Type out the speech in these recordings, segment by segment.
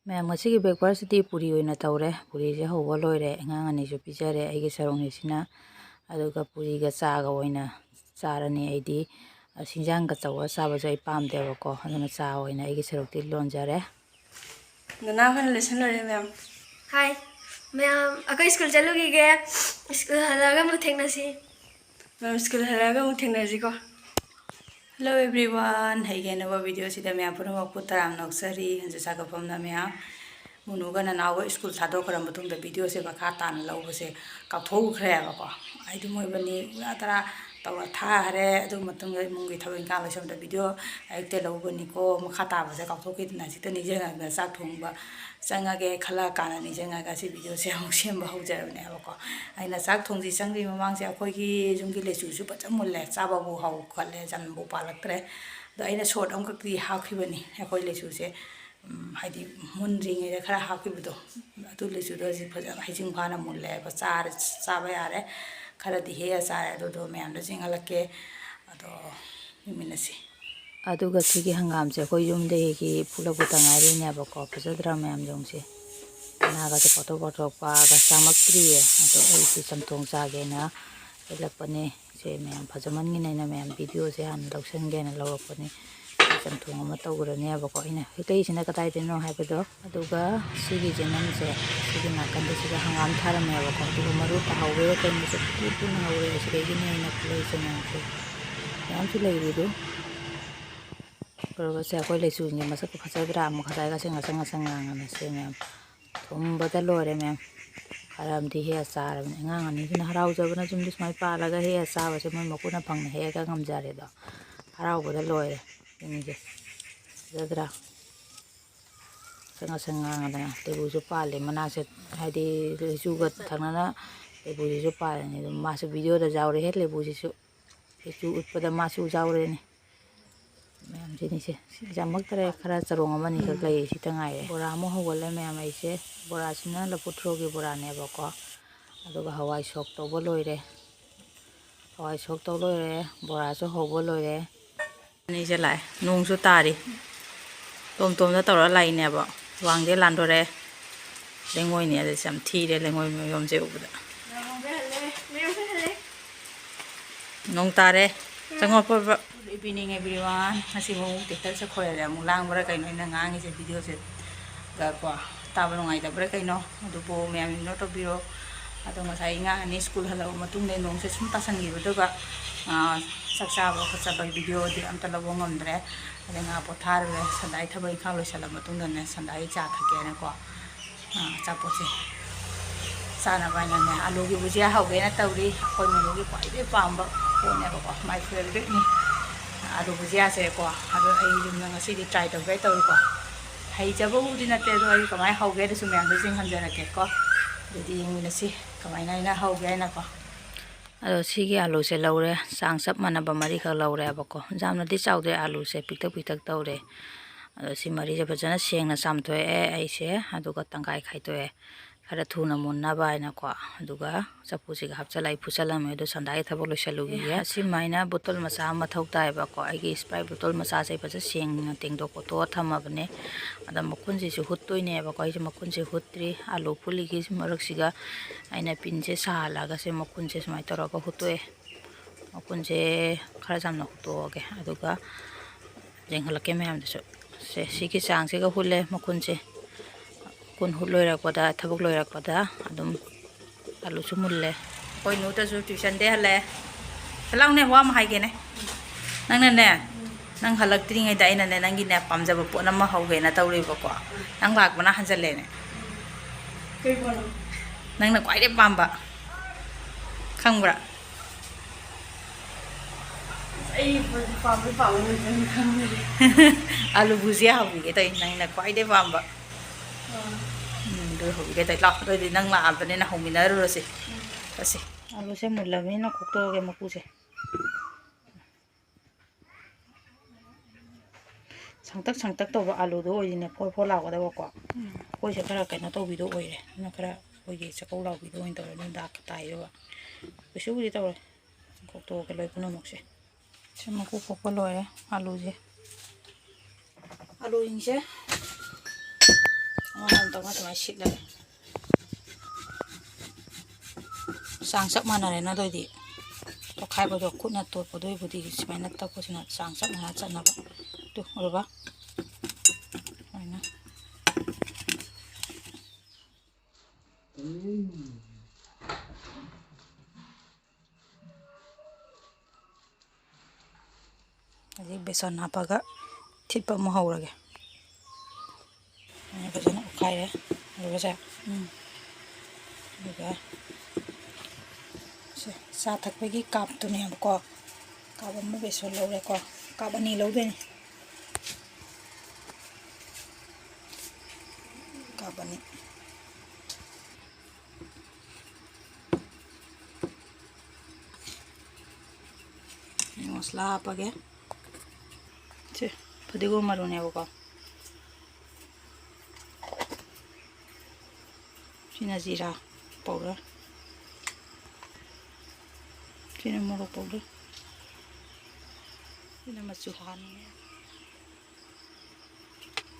Mayam ngasi breakfast ti puri oina tawre puri je howa loire ngang ani ju pijare aigi sarong sina aduga puri ga cha ga oina charani aidi sinjang ga chawa saba jai pam deba ko aduna cha oina aigi sarong ti lonjare nana kan lesson lore ma'am hi ma'am akai school chalugi ge school halaga mu thengna si ma'am school halaga mu thengna ji ko Hello everyone, hey again our video sida maya pura ma putaram noksari hanju saka pamna maya munuga na nawa school thado kara matung da video se bakha tan lau base kathou khre ba ko ai du moi bani ura tara tawa tha hare adu matung ga mungi thawin ka lasam da video ai te lau bani ko makha ta ba se kathou ki na sita ni je na sak thong ba sanga ge khala kana ni je nga ga si video se hong sem ba ho jar ne ba ko ai na sak thong ji sang ri mamang se akoi ki jung ki le chu chu pa cham mul le cha ba bu hau khale jan bu palak tre da ai na short am ka ki ha khi bani akoi le chu se haidi munring ere khara hakibudo atu le chu do ji phaja haijing phana mulle ba char chaba yare khara di he sa do mem da jingalake ado miminasi aduga sigi hangam je koi yum de ki phula buta ngari ne ba ko phajadra mem jong se na ga photo pa ga samakri ado ai si samtong cha ge na elapane je mem phajaman ngi na mem video se han loksen ge na lawapane samthong ama tawrani ba ko ina hitei sina katai deno haibado aduga sigi jenam se sigi nakan de siga hangam tharame ba ko du maru ta hawe ka ni se tu na hawe se ge ni na play senam se yam tu lei ru pero se ko le su ni masak phajadra am khadai ga senga senga senga ngana se mem thum bada lore mem haram di he sar ngang ani na harau jabna jum dis mai pa laga he sa ba se mai makuna phang he ga ngam jare do harau bada lore ini je jadra senga senga ngana tebu ju pale mana se haidi ju ga thangna tebu ju pale ni ma su video da jaure het lebu ju ju utpada ma su jaure ni mem jini se jamak tare khara charong amani ka lai si tangai bora mo hogole mem ai se bora sina la putro ge bora ne ba ko aduga hawai sok to bo loire hawai sok to loire bora so hobo loire ni je lai nung su tari tom tom da tawra lai ne ba wang de lan dore lengoi ne de sam thi de lengoi yom je ubuda nong tare chango pa evening everyone hasi mo te tar sa khoya le mulang bra kai noi na ngang je video se ga kwa ta ba ngai da bra kai no adu bo me am no to biro adu ma sai nga ni school hala matung ne nong se sum ta sang gi do ga saksa ba khatsa ba video de am ta la bo ngam dre ade nga po thar le sandai thabai kha lo sala matung ne sandai cha thake ne ko cha po se sana ba nya ne alu gi bhujia hau ge na tawri khoi me gi kwai de pam ba ko ne ba ko my favorite ni Aloo Bhujia se ko ado ai yum na ngasi di try to ve to ko hai jabu di na te do ai kamai hau ge de su myang de jing han jara ke ko di ing na si kamai na hau ge na ko ado sigi alu se laure sang sap mana ba mari kha laure ba ko jamna di chawde alu se pitak tawre ado si mari je bajana seng na sam to ai se ado ka tangkai khai to khara thuna munna ba ina ko aduga chapu si hap chalai phusala me do sandai thabo lo salugi ya si maina botol masa ma thau tai ba ko ai sprite botol masa sai pa seng na teng do ko to thama bane ada makun ji su huttoi ne ba ko ai makun ji hutri alu phuli gi marak siga aina pin je sa la ga se makun je mai tor ko huttoi makun je khara jam na hutto ge aduga jenghala ke me am de se si ki sang se ga hulle makun je kun huloi rak pada thabuk loi rak pada adum alu sumulle koi nu ta su tuition de hale lang ne wa ma hai ge ne nang ne nang halak tri ngai dai na ne nang gi ne pam ja po na ma hau ge na tawri ba ko nang lak bana han jale ne kai ko nang na kwai de pam ba khang bra ai pam ni khang ni Aloo Bhujia hau ge tai nang na kwai de pam ba do ho ge tai la do di nang la ba ne na ho mi na ro se kasi alu se mulla me na khok to ge maku se ꯁꯪꯇꯛ ꯁꯪꯇꯛ ꯇꯧꯕ ꯑꯥꯂꯨꯗꯣ ꯑꯣꯏꯗꯤꯅꯦ four four ꯂꯥꯎꯒꯗꯕꯀꯣ ꯑꯩꯈꯣꯏꯁꯦ ꯈꯔ ꯀꯩꯅꯣ ꯇꯧꯕꯤꯗꯣ ꯑꯣꯏꯔꯦ ꯑꯗꯨꯅ ꯈꯔ ꯑꯩꯈꯣꯏꯒꯤ ꯆꯥꯛꯀꯧ ꯂꯥꯎꯕꯤꯗꯣ ꯑꯣꯏꯅ ꯇꯧꯔꯦ ꯑꯗꯨꯅ ꯗꯥꯛꯀ ꯇꯥꯏꯗꯕ ꯀꯩꯁꯨꯕꯨꯗꯤ ꯇꯧꯔꯦ ꯈꯣꯛꯇꯣꯛꯑꯒ ꯂꯣꯏ ꯄꯨꯝꯅꯃꯛꯁꯦ ꯁꯤ ꯃꯀꯨ ꯈꯣꯛꯄ ꯂꯣꯏꯔꯦ ꯑꯥꯂꯨꯁꯦ ꯑꯥꯂꯨꯁꯤꯡꯁꯦ ꯇꯧꯅ ꯑꯗꯨꯃꯥꯏꯅ ꯁꯤꯠꯂꯒꯦ ꯆꯥꯡ ꯆꯞ ꯃꯥꯟꯅꯔꯦꯅ ꯑꯗꯨꯑꯣꯏꯗꯤ ꯇꯣꯠꯈꯥꯏꯕꯗꯣ ꯈꯨꯠꯅ ꯇꯣꯠꯄꯗꯣꯏꯕꯨꯗꯤ ꯁꯨꯃꯥꯏꯅ ꯇꯛꯄꯁꯤꯅ ꯆꯥꯡ ꯆꯞ ꯃꯥꯟꯅ ꯆꯠꯅꯕ ꯑꯗꯨ ꯑꯣꯏꯕ ꯁꯨꯃꯥꯏꯅ ꯍꯧꯖꯤꯛ ꯕꯦꯁꯣꯟ ꯍꯥꯞꯄꯒ ꯊꯤꯠꯄ ꯑꯃꯨꯛ ꯍꯧꯔꯒꯦ ꯐꯖꯅ ꯑꯣꯠꯈꯥꯏꯔꯦ ꯑꯗꯨꯒꯁꯦ ꯑꯗꯨꯒ ꯆꯥ ꯊꯛꯄꯒꯤ ꯀꯥꯞꯇꯨꯅꯦꯕꯀꯣ ꯀꯥꯞ ꯑꯃ ꯕꯦꯁꯣꯟ ꯂꯧꯔꯦꯀꯣ ꯀꯥꯞ 2 ꯂꯧꯗꯣꯏꯅꯤ ꯀꯥꯞ 2 ꯃꯁꯂꯥ ꯍꯥꯞꯄꯒꯦ ꯁꯤ ꯐꯗꯤꯒꯣꯝ ꯃꯔꯨꯅꯦꯕꯀꯣ ꯁꯤꯅ ꯖꯤꯔꯥ powder sini morok powder sini machu hani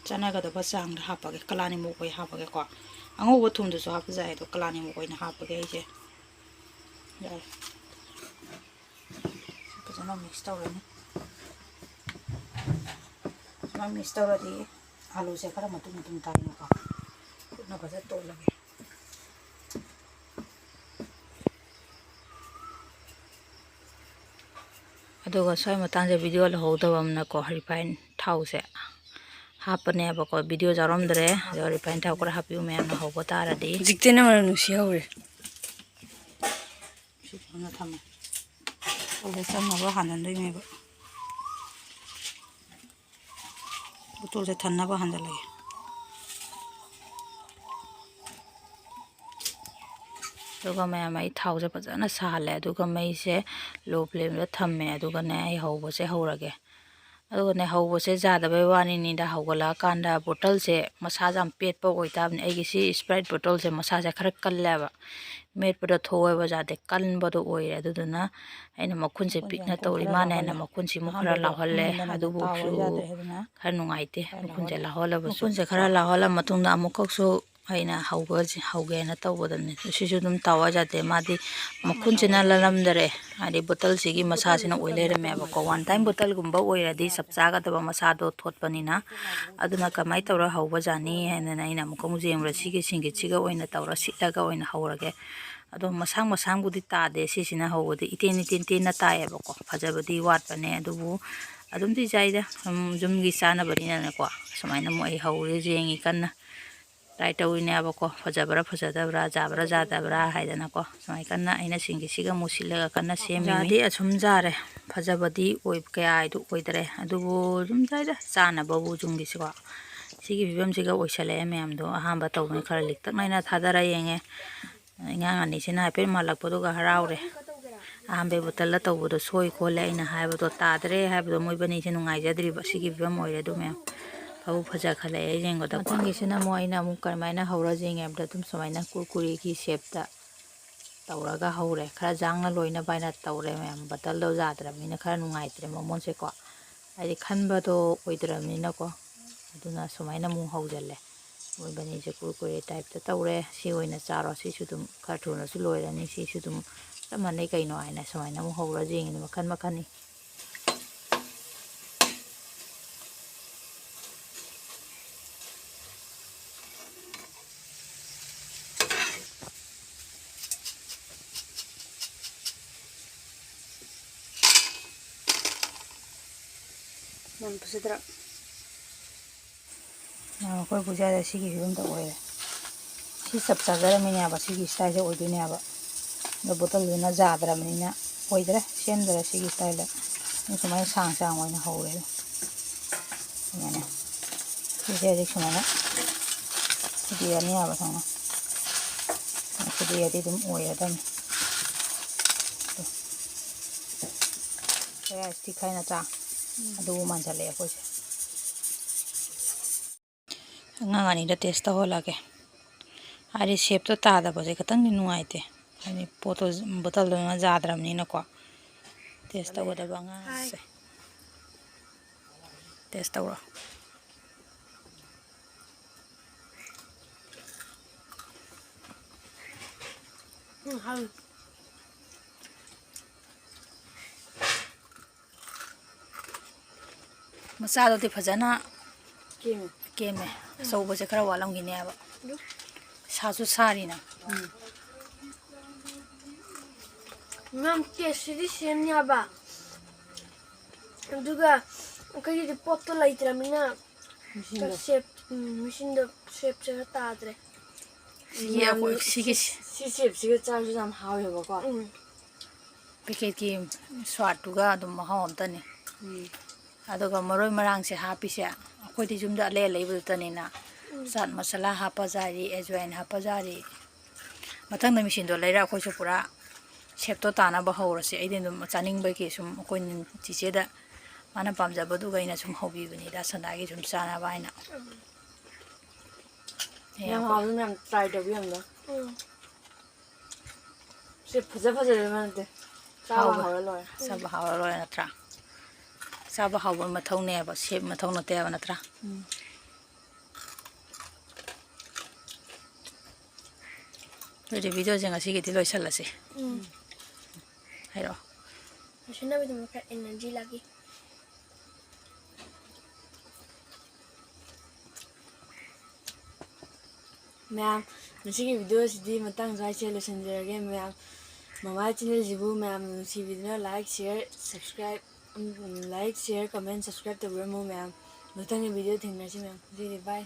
ꯆꯥꯟꯅꯒꯗꯕ ꯆꯥꯡꯗ ꯍꯥꯞꯄꯒꯦ ꯀꯂꯥꯅꯤ ꯃꯣꯛꯄꯩ ꯍꯥꯞꯄꯒꯦꯀꯣ ꯑꯉꯧꯕ ꯊꯨꯝꯗꯁꯨ ꯍꯥꯞꯄ ꯌꯥꯏ ꯑꯗꯣ ꯀꯂꯥꯅꯤ ꯃꯣꯛꯄꯩꯅ ꯍꯥꯞꯄꯒꯦ ꯑꯩꯁꯦ ꯌꯥꯏ ꯐꯖꯅ ꯃꯤꯛꯁ ꯇꯧꯔꯅꯤ ꯃꯤꯛꯁ ꯇꯧꯔꯗꯤ ꯑꯥꯂꯨꯁꯦ ꯈꯔ ꯃꯇꯨꯝ ꯃꯇꯨꯝ ꯇꯥꯏꯅꯀꯣ ꯈꯨꯠꯅ ꯐꯖꯅ ꯇꯣꯠꯂꯒꯦ ꯑꯗꯨꯒ ꯁ꯭ꯋꯥꯏ ꯃꯇꯥꯡꯁꯦ ꯚꯤꯗꯤꯑꯣ ꯂꯧꯍꯧꯗꯕ ꯑꯃꯅꯀꯣ ꯔꯤꯐꯥꯏꯟ ꯊꯥꯎꯁꯦ ꯍꯥꯞꯄꯅꯦꯕꯀꯣ ꯚꯤꯗꯤꯑꯣ ꯌꯥꯎꯔꯝꯗ꯭ꯔꯦ ꯑꯗꯣ ꯔꯤꯐꯥꯏꯟ ꯊꯥꯎ ꯈꯔ ꯍꯥꯞꯄꯤꯌꯨ ꯃꯌꯥꯝꯅ ꯍꯧꯕ ꯇꯥꯔꯗꯤ ꯍꯧꯖꯤꯛꯇꯅ ꯃꯅꯝ ꯅꯨꯡꯁꯤ ꯍꯧꯔꯦ ꯁꯤ ꯐꯖꯅ ꯊꯝꯃꯦ ꯑꯗꯨꯗ ꯆꯪꯅꯕ ꯍꯥꯟꯍꯟꯗꯣꯏꯅꯦꯕ ꯕꯣꯇꯜꯁꯦ ꯊꯟꯅꯕ ꯍꯥꯟꯖꯜꯂꯒꯦ ꯑꯗꯨꯒ ꯃꯌꯥꯝ ꯑꯩ ꯊꯥꯎꯁꯦ ꯐꯖꯅ ꯁꯥꯍꯜꯂꯦ ꯑꯗꯨꯒ ꯃꯩꯁꯦ ꯂꯣ ꯐ꯭ꯂꯦꯝꯗ ꯊꯝꯃꯦ ꯑꯗꯨꯒꯅꯦ ꯑꯩ ꯍꯧꯕꯁꯦ ꯍꯧꯔꯒꯦ ꯑꯗꯨꯒꯅꯦ ꯍꯧꯕꯁꯦ ꯌꯥꯗꯕꯩ ꯋꯥꯅꯤꯅꯤꯗ ꯍꯧꯒꯠꯂꯛꯑꯀꯥꯟꯗ ꯕꯣꯇꯜꯁꯦ ꯃꯁꯥꯁꯦ ꯌꯥꯝ ꯄꯦꯠꯄ ꯑꯣꯏꯇꯥꯕꯅꯤ ꯑꯩꯒꯤ ꯁꯤ ꯁ꯭ꯄ꯭ꯔꯥꯏꯠ ꯕꯣꯇꯜꯁꯦ ꯃꯁꯥꯁꯦ ꯈꯔ ꯀꯜꯂꯦꯕ ꯃꯦꯠꯄꯗ ꯊꯣꯛꯑꯦꯕ ꯌꯥꯗꯦ ꯀꯟꯕꯗꯣ ꯑꯣꯏꯔꯦ ꯑꯗꯨꯗꯨꯅ ꯑꯩꯅ ꯃꯈꯨꯟꯁꯦ ꯄꯤꯛꯅ ꯇꯧꯔꯤ ꯃꯥꯅ ꯍꯦꯟꯅ ꯃꯈꯨꯟꯁꯤꯃꯨꯛ ꯈꯔ ꯂꯥꯎꯍꯜꯂꯦ ꯑꯗꯨꯕꯨꯁꯨ ꯈꯔ ꯅꯨꯡꯉꯥꯏꯇꯦ ꯃꯈꯨꯟꯁꯦ ꯂꯥꯎꯍꯜꯂꯕꯁꯨ ꯃꯈꯨꯟꯁꯦ ꯈꯔ ꯂꯥꯎꯍꯜꯂ ꯃꯇꯨꯡꯗ ꯑꯃꯨꯛꯈꯛꯁꯨ ꯑꯩꯅ ꯍꯧꯒꯦꯅ ꯇꯧꯕꯗꯅꯦ ꯁꯤꯁꯨ ꯑꯗꯨꯝ ꯇꯥꯎꯋ ꯌꯥꯗꯦ ꯃꯥꯗꯤ ꯃꯈꯨꯟꯁꯤꯅ ꯂꯜꯂꯝꯗꯔꯦ ꯍꯥꯏꯗꯤ ꯕꯣꯇꯜꯁꯤꯒꯤ ꯃꯁꯥꯁꯤꯅ ꯑꯣꯏ ꯂꯩꯔꯝꯃꯦꯕꯀꯣ ꯋꯥꯟ ꯇꯥꯏꯝ ꯕꯣꯇꯜꯒꯨꯝꯕ ꯑꯣꯏꯔꯗꯤ ꯆꯞ ꯆꯥꯒꯗꯕ ꯃꯁꯥꯗꯣ ꯊꯣꯠꯄꯅꯤꯅ ꯑꯗꯨꯅ ꯀꯃꯥꯏꯅ ꯇꯧꯔ ꯍꯧꯕꯖꯥꯠꯅꯤ ꯍꯥꯏꯗꯅ ꯑꯩꯅ ꯑꯃꯨꯛꯀ ꯌꯦꯡꯕꯗ ꯁꯤꯒꯤ ꯁꯤꯡꯒꯤꯠꯁꯤꯒ ꯑꯣꯏꯅ ꯇꯧꯔ ꯁꯤꯠꯂꯒ ꯑꯣꯏꯅ ꯍꯧꯔꯒꯦ ꯑꯗꯣ ꯃꯁꯥꯡ ꯃꯁꯥꯡꯕꯨꯗꯤ ꯇꯥꯗꯦ ꯁꯤꯁꯤꯅ ꯍꯧꯕꯗꯤ ꯏꯇꯦꯟ ꯇꯦꯟꯅ ꯇꯥꯏꯌꯦꯕꯀꯣ ꯐꯖꯕꯗꯤ ꯋꯥꯠꯄꯅꯦ ꯑꯗꯨꯕꯨ ꯑꯗꯨꯝꯗꯤ ꯆꯥꯏꯗ ꯌꯨꯝꯒꯤ ꯆꯥꯅꯕꯅꯤꯅꯀꯣ ꯁꯨꯃꯥꯏꯅ ꯑꯃꯨꯛ ꯑꯩ ꯍꯧꯔꯦ ꯌꯦꯡꯉꯤ ꯀꯟꯅ ꯇ꯭ꯔꯥꯏ ꯇꯧꯔꯤꯅꯦꯕꯀꯣ ꯐꯖꯕ꯭ꯔꯥ ꯐꯖꯗꯕ꯭ꯔꯥ ꯖꯥꯕ꯭ꯔꯥ ꯖꯥꯗꯕ꯭ꯔꯥ ꯍꯥꯏꯗꯅꯀꯣ ꯁꯨꯃꯥꯏꯅ ꯀꯟꯅ ꯑꯩꯅ ꯁꯤꯡꯒꯤꯠꯁꯤꯒ ꯑꯃꯨꯛ ꯁꯤꯠꯂꯒ ꯀꯟꯅ ꯁꯦꯝꯃꯤꯅꯤ ꯖꯥꯗꯤ ꯑꯁꯨꯝ ꯖꯥꯔꯦ ꯐꯖꯕꯗꯤ ꯀꯌꯥ ꯍꯥꯏꯗꯨ ꯑꯣꯏꯗꯔꯦ ꯑꯗꯨꯕꯨ ꯑꯗꯨꯝ ꯆꯥꯏꯗ ꯆꯥꯅꯕꯕꯨ ꯌꯨꯝꯒꯤꯁꯤꯀꯣ ꯁꯤꯒꯤ ꯐꯤꯕꯝꯁꯤꯒ ꯑꯣꯏꯁꯜꯂꯛꯑꯦ ꯃꯌꯥꯝꯗꯣ ꯑꯍꯥꯟꯕ ꯇꯧꯕꯅꯤ ꯈꯔ ꯂꯤꯛꯇꯛ ꯅꯥꯏꯅ ꯊꯥꯗꯔ ꯌꯦꯡꯉꯦ ꯑꯉꯥꯡ ꯑꯅꯤꯁꯤꯅ ꯍꯥꯏꯐꯦꯠ ꯃꯥꯜꯂꯛꯄꯗꯨꯒ ꯍꯔꯥꯎꯔꯦ ꯑꯍꯥꯟꯕꯩ ꯕꯣꯇꯜꯗ ꯇꯧꯕꯗꯣ ꯁꯣꯏ ꯈꯣꯠꯂꯦ ꯑꯩꯅ ꯍꯥꯏꯕꯗꯣ ꯇꯥꯗ꯭ꯔꯦ ꯍꯥꯏꯕꯗꯣ ꯃꯣꯏꯕꯅꯤꯁꯦ ꯅꯨꯡꯉꯥꯏꯖꯗ꯭ꯔꯤꯕ ꯁꯤꯒꯤ ꯐꯤꯕꯝ ꯑꯣꯏꯔꯦ ꯑꯗꯨ ꯃꯌꯥꯝ ꯐꯕꯨ ꯐꯖꯈꯠꯂꯛꯑꯦ ꯌꯦꯡꯕꯗ ꯃꯊꯪꯒꯤꯁꯤꯅ ꯑꯃꯨꯛ ꯑꯩꯅ ꯑꯃꯨꯛ ꯀꯔꯝꯃꯥꯏꯅ ꯍꯧꯔ ꯌꯦꯡꯉꯦ ꯍꯥꯏꯕꯗ ꯑꯗꯨꯝ ꯁꯨꯃꯥꯏꯅ ꯀꯨꯔꯀꯨꯔꯤꯒꯤ ꯁꯦꯞꯇ ꯇꯧꯔꯒ ꯍꯧꯔꯦ ꯈꯔ ꯖꯥꯡꯅ ꯂꯣꯏꯅꯕ ꯍꯥꯏꯅ ꯇꯧꯔꯦ ꯃꯌꯥꯝ ꯕꯇꯜꯗꯣ ꯌꯥꯗ꯭ꯔꯕꯅꯤꯅ ꯈꯔ ꯅꯨꯡꯉꯥꯏꯇ꯭ꯔꯦ ꯃꯃꯣꯟꯁꯦꯀꯣ ꯍꯥꯏꯗꯤ ꯈꯟꯕꯗꯣ ꯑꯣꯏꯗ꯭ꯔꯕꯅꯤꯅꯀꯣ ꯑꯗꯨꯅ ꯁꯨꯃꯥꯏꯅ ꯑꯃꯨꯛ ꯍꯧꯖꯤꯜꯂꯦ ꯃꯣꯏꯕꯅꯤꯁꯦ ꯀꯨꯔꯀꯨꯔꯦ ꯇꯥꯏꯞꯇ ꯇꯧꯔꯦ ꯁꯤ ꯑꯣꯏꯅ ꯆꯥꯔꯣ ꯁꯤꯁꯨ ꯑꯗꯨꯝ ꯈꯔ ꯊꯨꯅꯁꯨ ꯂꯣꯏꯔꯅꯤ ꯁꯤꯁꯨ ꯑꯗꯨꯝ ꯆꯞ ꯃꯥꯟꯅꯩ ꯀꯩꯅꯣ ꯍꯥꯏꯅ ꯁꯨꯃꯥꯏꯅ ꯑꯃꯨꯛ ꯍꯧꯔ ꯌꯦꯡꯉꯤꯅꯤ ꯃꯈꯟ ꯃꯈꯟꯅꯤ ꯌꯥꯝ ꯐꯖꯗ꯭ꯔꯥ ꯑꯩꯈꯣꯏ ꯕꯨꯖꯤꯌꯥꯗ ꯁꯤꯒꯤ ꯐꯤꯕꯝꯗ ꯑꯣꯏꯔꯦ ꯁꯤ ꯆꯞ ꯆꯥꯖꯔꯝꯃꯤꯅꯦꯕ ꯁꯤꯒꯤ ꯁ꯭ꯇꯥꯏꯜꯁꯦ ꯑꯣꯏꯗꯣꯏꯅꯦꯕ ꯑꯗꯣ ꯕꯣꯇꯜꯗꯨꯅ ꯌꯥꯗ꯭ꯔꯕꯅꯤꯅ ꯑꯣꯏꯗ꯭ꯔꯦ ꯁꯦꯝꯗ꯭ꯔꯦ ꯁꯤꯒꯤ ꯁ꯭ꯇꯥꯏꯜꯗ ꯁꯨꯃꯥꯏꯅ ꯁꯥꯡ ꯑꯣꯏꯅ ꯍꯧꯔꯦ ꯁꯨꯃꯥꯏꯅ ꯁꯤꯁꯦ ꯍꯧꯖꯤꯛ ꯁꯨꯃꯥꯏꯅ ꯁꯨꯗꯤꯔꯅꯤ ꯌꯥꯕ ꯁꯨꯃꯥꯏꯅ ꯁꯨꯗꯤꯔꯗꯤ ꯑꯗꯨꯝ ꯑꯣꯏꯔꯗꯝꯅꯤ ꯀꯌꯥ ꯏꯁꯇꯤꯛ ꯈꯥꯏ ꯅꯠꯇ꯭ꯔꯥ ꯑꯗꯨꯕꯨ ꯃꯥꯟꯁꯤꯜꯂꯛꯑꯦ ꯑꯩꯈꯣꯏꯁꯦ ngang ani da test to lage ari shape to ta da baje katang ni nuaite ani poto bottle do na jadram ni na ko test to da banga se test to How? Masado ti fajana Game. keme so baje khara walam gine aba sasu sari na Ma'am, taste same niya ba? Duga, kaya di poto light ramina. Shape, machine the shape sa tadre. ya ko sige shape sige charge jam hawe ba ko. packet ki swat tu ga dum ha om tani aduga maroi marang se happy se akoi ti jum da le leibu tani na sat masala hapa jari ajwain hapa jari matang na machine do leira akoi su pura shape to ta na ba hawra se aidin dum chaning ba ki sum akoi chi che da mana pamja ba du ga ina sum hobi bani da sana gi sum sana ba ina ya ha nang try da bi am da. Shape phaja man de. Saba hawa lo na tra saba hawa mathau ne ba shape mathau na te ba na tra video jeng asi gi loi sala se hai ro Machine bi dum ka energy lagi. Ma'am, nungcigi video sidi matang sai che lesson jerage ma'am. Mama channel jibu ma'am nungcbiduna like share subscribe like share comment subscribe to ma'am. Matang video thing na si ma'am. Bye.